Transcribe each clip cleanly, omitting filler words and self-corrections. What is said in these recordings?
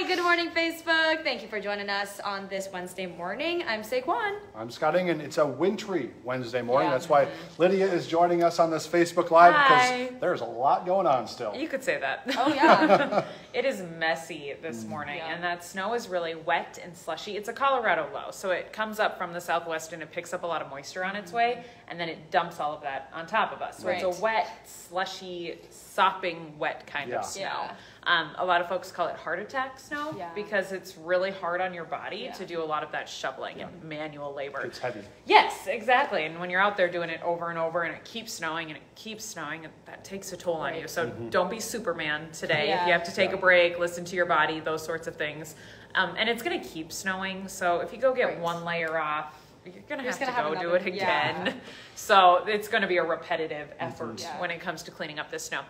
Hi, good morning, Facebook. Thank you for joining us on this Wednesday morning. I'm Kwon. I'm Scott Engen. It's a wintry Wednesday morning. That's why Lydia is joining us on this Facebook Live because there's a lot going on still. You could say that. Oh, yeah. It is messy this morning, and that snow is really wet and slushy. It's a Colorado low, so it comes up from the southwest and it picks up a lot of moisture on its way, and then it dumps all of that on top of us. So it's a wet, slushy, sopping wet kind of snow. A lot of folks call it heart attack snow because it's really hard on your body to do a lot of that shoveling and manual labor. It's heavy. Yes, exactly. And when you're out there doing it over and over and it keeps snowing and it keeps snowing, that takes a toll on you. So don't be Superman today. If you have to take a break, listen to your body, those sorts of things. And it's going to keep snowing. So if you go get one layer off, you're going to have to go do it again. So it's going to be a repetitive effort when it comes to cleaning up this snow.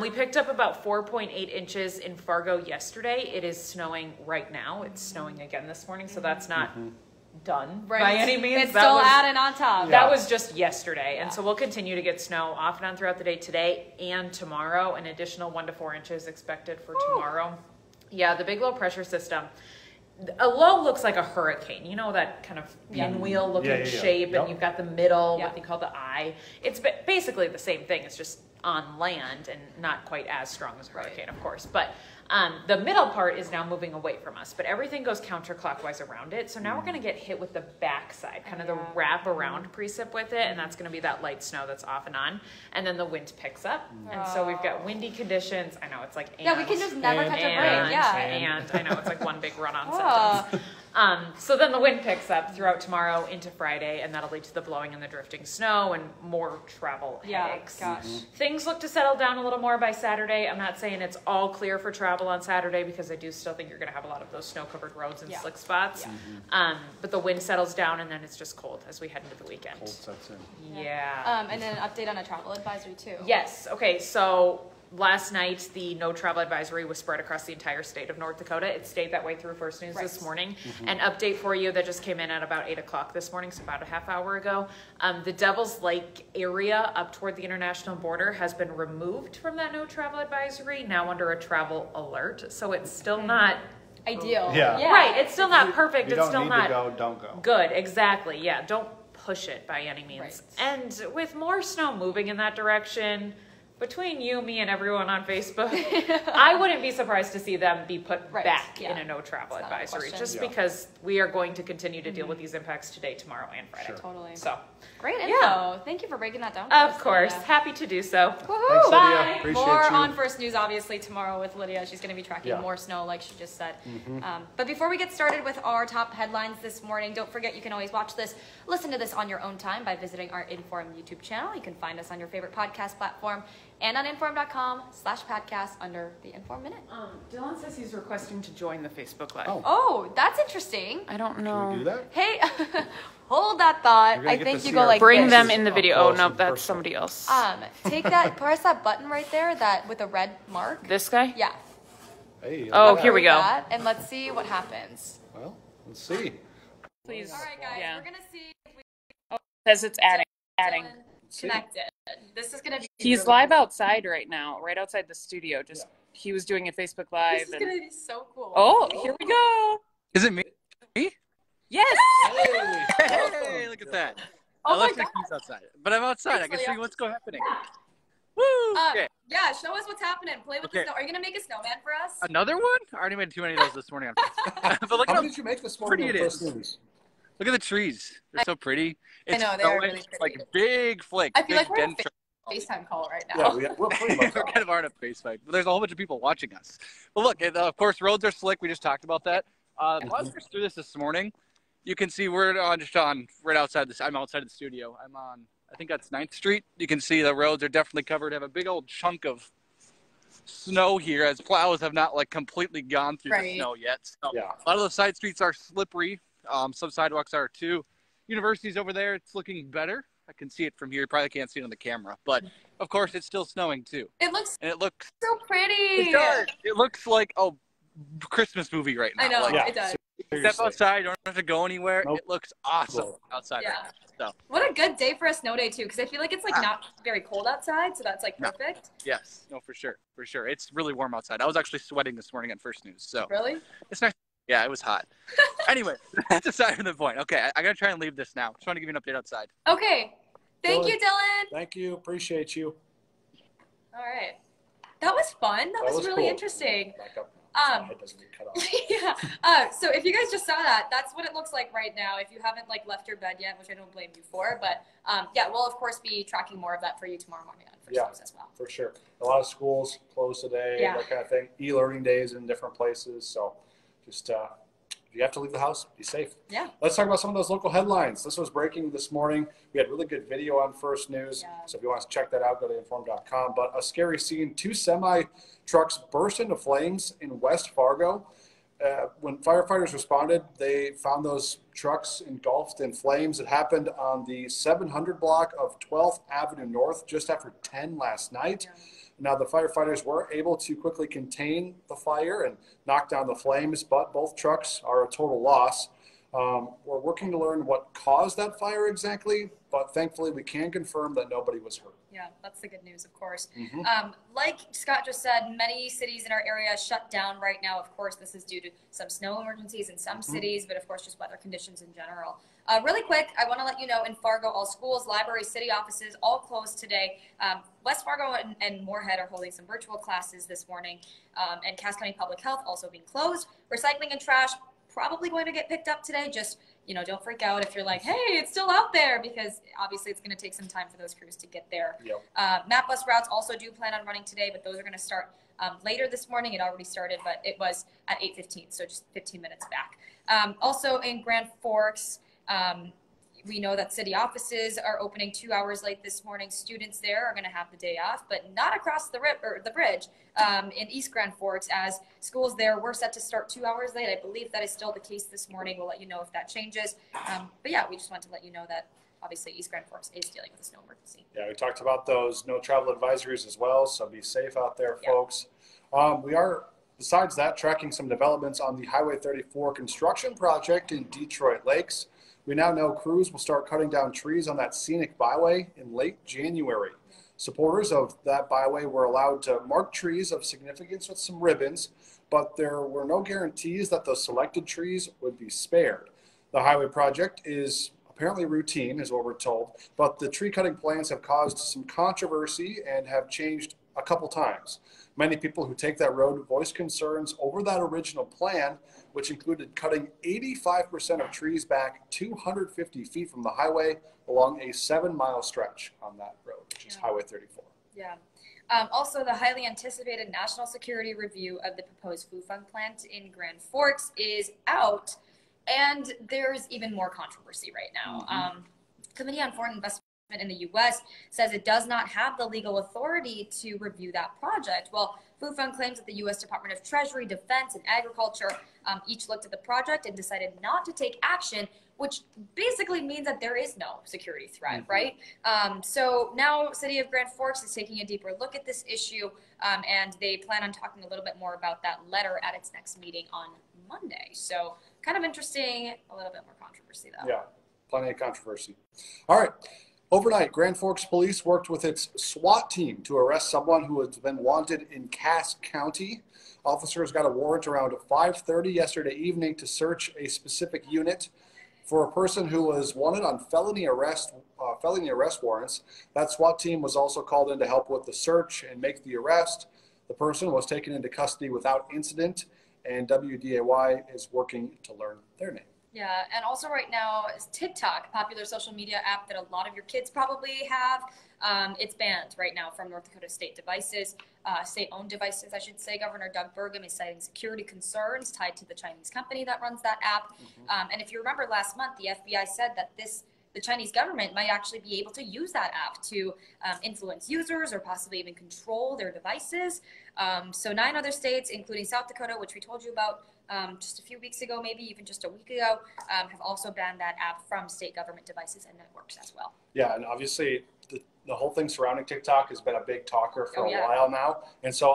We picked up about 4.8 inches in Fargo yesterday. It is snowing right now. It's snowing again this morning, so that's not done by any means. It's still adding on top. That was just yesterday. And so we'll continue to get snow off and on throughout the day today and tomorrow. An additional 1 to 4 inches expected for tomorrow. Yeah, the big low pressure system. A low looks like a hurricane. You know, that kind of pinwheel looking shape, and you've got the middle, what they call the eye. It's basically the same thing. It's just on land and not quite as strong as a hurricane, of course. But the middle part is now moving away from us, but everything goes counterclockwise around it. So now we're going to get hit with the backside, kind of the wrap around precip with it, and that's going to be that light snow that's off and on. And then the wind picks up, and so we've got windy conditions. I know it's like we can just never catch a break. And I know it's like one big run-on sentence. So then the wind picks up throughout tomorrow into Friday, and that'll lead to the blowing and the drifting snow and more travel headaches. Things look to settle down a little more by Saturday. I'm not saying it's all clear for travel on Saturday because I do still think you're going to have a lot of those snow-covered roads and slick spots. But the wind settles down, and then it's just cold as we head into the weekend. Cold sets in. And then an update on a travel advisory too. Yes. Okay. So last night, the no travel advisory was spread across the entire state of North Dakota. It stayed that way through First News this morning. An update for you that just came in at about 8 o'clock this morning, so about a half hour ago. The Devil's Lake area up toward the international border has been removed from that no travel advisory, now under a travel alert. So it's still not ideal. Right. It's still not perfect. You It's still don't not need to go, don't go. good. Exactly. Yeah. Don't push it by any means. And with more snow moving in that direction, between you, me, and everyone on Facebook, I wouldn't be surprised to see them be put back in a no travel advisory, just because we are going to continue to deal with these impacts today, tomorrow, and Friday. Totally. So great info. Thank you for breaking that down. Of course. Happy to do so. Woohoo! Thanks, Lydia. Appreciate More you. on First News, obviously, tomorrow with Lydia. She's going to be tracking more snow, like she just said. But before we get started with our top headlines this morning, don't forget you can always watch this, listen to this on your own time by visiting our Inform YouTube channel. You can find us on your favorite podcast platform and on inform.com/podcast under the Inform Minute. Dillon says he's requesting to join the Facebook Live. Oh, that's interesting. I don't know. Can we do that? Hey, hold that thought. I think you go like bring this. them in the video. Oh, no, that's somebody else. Take that, press that button right there, that with a red mark. This guy? Yeah. Hey, oh, here we go. And let's see what happens. Well, let's see. Please. All right, guys, we're going to see if we it says it's adding. connected. This is going to be He's live outside right now, right outside the studio. Just he was doing a Facebook Live. This is going to be so cool. Oh, here we go. Is it me? Yes. Hey, look at that. I left your keys outside, but I'm outside. I can see what's happening. Woo! Okay. Yeah, show us what's happening. Play with the snow. Are you going to make a snowman for us? Another one? I already made too many of those this morning. But look How how did you make this morning? pretty it is. Look at the trees. They're so pretty. It's I know, they're really pretty. like big flakes. I feel like big we're in a FaceTime call right now. Yeah, we're pretty much we're kind of on a face fight, but there's a whole bunch of people watching us. But look, of course, roads are slick. We just talked about that. As I was through this morning, you can see we're just on right outside this. I'm outside the studio. I'm on, I think that's 9th Street. You can see the roads are definitely covered. I have a big old chunk of snow here as plows have not like completely gone through the snow yet. So a lot of the side streets are slippery. Some sidewalks are too. University's over there. It's looking better. I can see it from here. You probably can't see it on the camera, but of course it's still snowing too. It looks so pretty. It does. It looks like a Christmas movie right now. I know, like, it does. Step outside, you don't have to go anywhere. Nope. It looks awesome outside right now. So. What a good day for a snow day too, because I feel like it's like not very cold outside, so that's like perfect. No. Yes, no, for sure. It's really warm outside. I was actually sweating this morning on First News, so. Really? It's nice. Yeah, it was hot. Anyway, that's aside from the point. Okay, I gotta try and leave this now. Just want to give you an update outside. Okay. Thank you, Dillon. Thank you. Appreciate you. All right. That was fun. That was really interesting. Back up. So it doesn't get cut off. Yeah. So if you guys just saw that, that's what it looks like right now. If you haven't like left your bed yet, which I don't blame you for, but yeah, we'll of course be tracking more of that for you tomorrow morning on First News as well. For sure. A lot of schools closed today, that kind of thing. E-learning days in different places. So just if you have to leave the house, be safe. Yeah. Let's talk about some of those local headlines. This was breaking this morning. We had really good video on First News. Yeah. So if you want to check that out, go to inform.com. But a scary scene, 2 semi-trucks burst into flames in West Fargo. When firefighters responded, they found those trucks engulfed in flames. It happened on the 700 block of 12th Avenue North just after 10 last night. Yeah. Now, the firefighters were able to quickly contain the fire and knock down the flames, but both trucks are a total loss. We're working to learn what caused that fire exactly, but thankfully we can confirm that nobody was hurt. Yeah, that's the good news, of course. Mm-hmm. Like Scott just said, many cities in our area shut down right now. Of course, this is due to some snow emergencies in some cities, but of course, just weather conditions in general. Really quick, I want to let you know in Fargo, all schools, libraries, city offices, all closed today. West Fargo and Moorhead are holding some virtual classes this morning, and Cass County Public Health also being closed. Recycling and trash probably going to get picked up today. Just, don't freak out if you're like, hey, it's still out there, because obviously it's going to take some time for those crews to get there. Yep. MAP bus routes also do plan on running today, but those are going to start later this morning. It already started, but it was at 8:15, so just 15 minutes back. Also in Grand Forks, we know that city offices are opening 2 hours late this morning. Students there are going to have the day off, but not across the bridge in East Grand Forks, as schools there were set to start 2 hours late. I believe that is still the case this morning. We'll let you know if that changes. But yeah, we just want to let you know that obviously East Grand Forks is dealing with a snow emergency. Yeah, we talked about those no travel advisories as well, so be safe out there, folks. We are, besides that, tracking some developments on the Highway 34 construction project in Detroit Lakes. We now know crews will start cutting down trees on that scenic byway in late January. Supporters of that byway were allowed to mark trees of significance with some ribbons, but there were no guarantees that those selected trees would be spared. The highway project is apparently routine, is what we're told, but the tree cutting plans have caused some controversy and have changed a couple times. Many people who take that road voiced concerns over that original plan, which included cutting 85% of trees back 250 feet from the highway along a 7-mile stretch on that road, which is Highway 34. Yeah. Also, the highly anticipated national security review of the proposed Fufeng plant in Grand Forks is out, and there's even more controversy right now. Committee on Foreign Investment in the U.S. says it does not have the legal authority to review that project. Well, Fufeng claims that the U.S. Department of Treasury, Defense, and Agriculture each looked at the project and decided not to take action, which basically means that there is no security threat, right? So now City of Grand Forks is taking a deeper look at this issue, and they plan on talking a little bit more about that letter at its next meeting on Monday. So kind of interesting, a little bit more controversy though. Yeah, plenty of controversy. All right. Overnight, Grand Forks Police worked with its SWAT team to arrest someone who has been wanted in Cass County. Officers got a warrant around 5:30 yesterday evening to search a specific unit for a person who was wanted on felony arrest warrants. That SWAT team was also called in to help with the search and make the arrest. The person was taken into custody without incident, and WDAY is working to learn their name. Yeah, and also right now, TikTok, popular social media app that a lot of your kids probably have, it's banned right now from North Dakota state devices, state-owned devices, I should say. Governor Doug Burgum is citing security concerns tied to the Chinese company that runs that app. And if you remember last month, the FBI said that the Chinese government might actually be able to use that app to influence users or possibly even control their devices. So 9 other states, including South Dakota, which we told you about just a few weeks ago, maybe even just a week ago, have also banned that app from state government devices and networks as well. Yeah, and obviously the whole thing surrounding TikTok has been a big talker for Oh, a yeah. while now. And so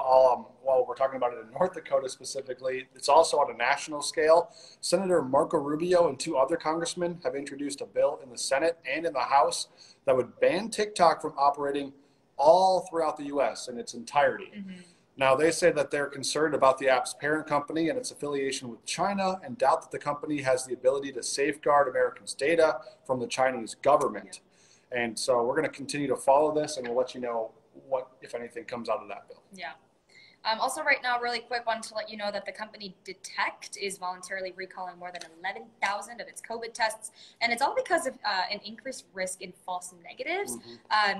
while we're talking about it in North Dakota specifically, it's also on a national scale. Senator Marco Rubio and 2 other congressmen have introduced a bill in the Senate and in the House that would ban TikTok from operating all throughout the U.S. in its entirety. Now, they say that they're concerned about the app's parent company and its affiliation with China and doubt that the company has the ability to safeguard Americans' data from the Chinese government. And so we're going to continue to follow this, and we'll let you know what, if anything, comes out of that bill. Yeah. Also, right now, really quick, wanted to let you know that the company Detect is voluntarily recalling more than 11,000 of its COVID tests, and it's all because of an increased risk in false negatives.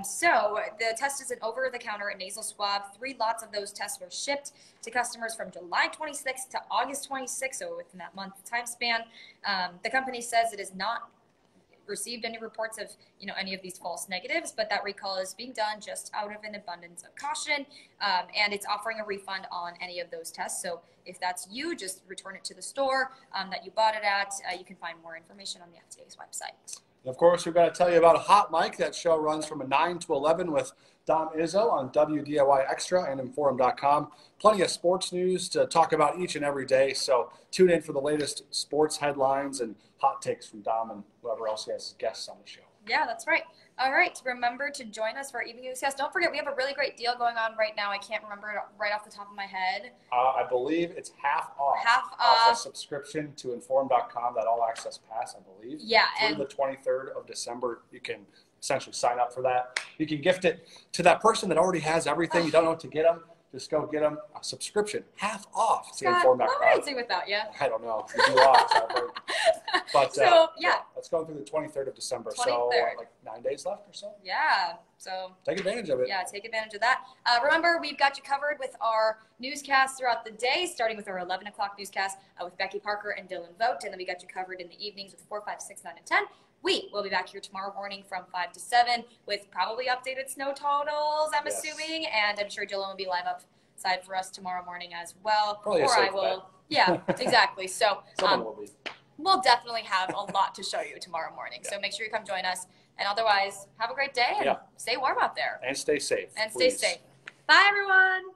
So the test is an over-the-counter nasal swab. 3 lots of those tests were shipped to customers from July 26th to August 26th, so within that month time span. The company says it is not received any reports of any of these false negatives, but that recall is being done just out of an abundance of caution, and it's offering a refund on any of those tests. So if that's you, just return it to the store that you bought it at. You can find more information on the FDA's website. And of course, we've got to tell you about Hot Mic. That show runs from 9 to 11 with Dom Izzo on WDAY Extra and Inform.com. Plenty of sports news to talk about each and every day. So tune in for the latest sports headlines and hot takes from Dom and whoever else has guests on the show. Yeah, that's right. All right. Remember to join us for our evening newscast. Don't forget, we have a really great deal going on right now. I can't remember it right off the top of my head. I believe it's half off. Half off. A subscription to Inform.com, that all access pass, I believe. Yeah. Through the 23rd of December, you can essentially sign up for that. You can gift it to that person that already has everything. You don't know what to get them. Just go get them a subscription, half off to Inform.com. What would I do without you? I don't know. You do off, but so, yeah. It's going through the 23rd of December. 23rd. So like 9 days left or so. Yeah. So take advantage of it. Yeah, take advantage of that. Remember, we've got you covered with our newscasts throughout the day, starting with our 11 o'clock newscast with Becky Parker and Dillon Vogt, and then we got you covered in the evenings with 4, 5, 6, 9, and 10. We will be back here tomorrow morning from 5 to 7 with probably updated snow totals, I'm assuming, and I'm sure Dillon will be live outside for us tomorrow morning as well. Probably or I will. Bet. Yeah, exactly. So someone will be. We'll definitely have a lot to show you tomorrow morning. So make sure you come join us. And otherwise, have a great day and stay warm out there. And stay safe. And stay safe. Bye, everyone.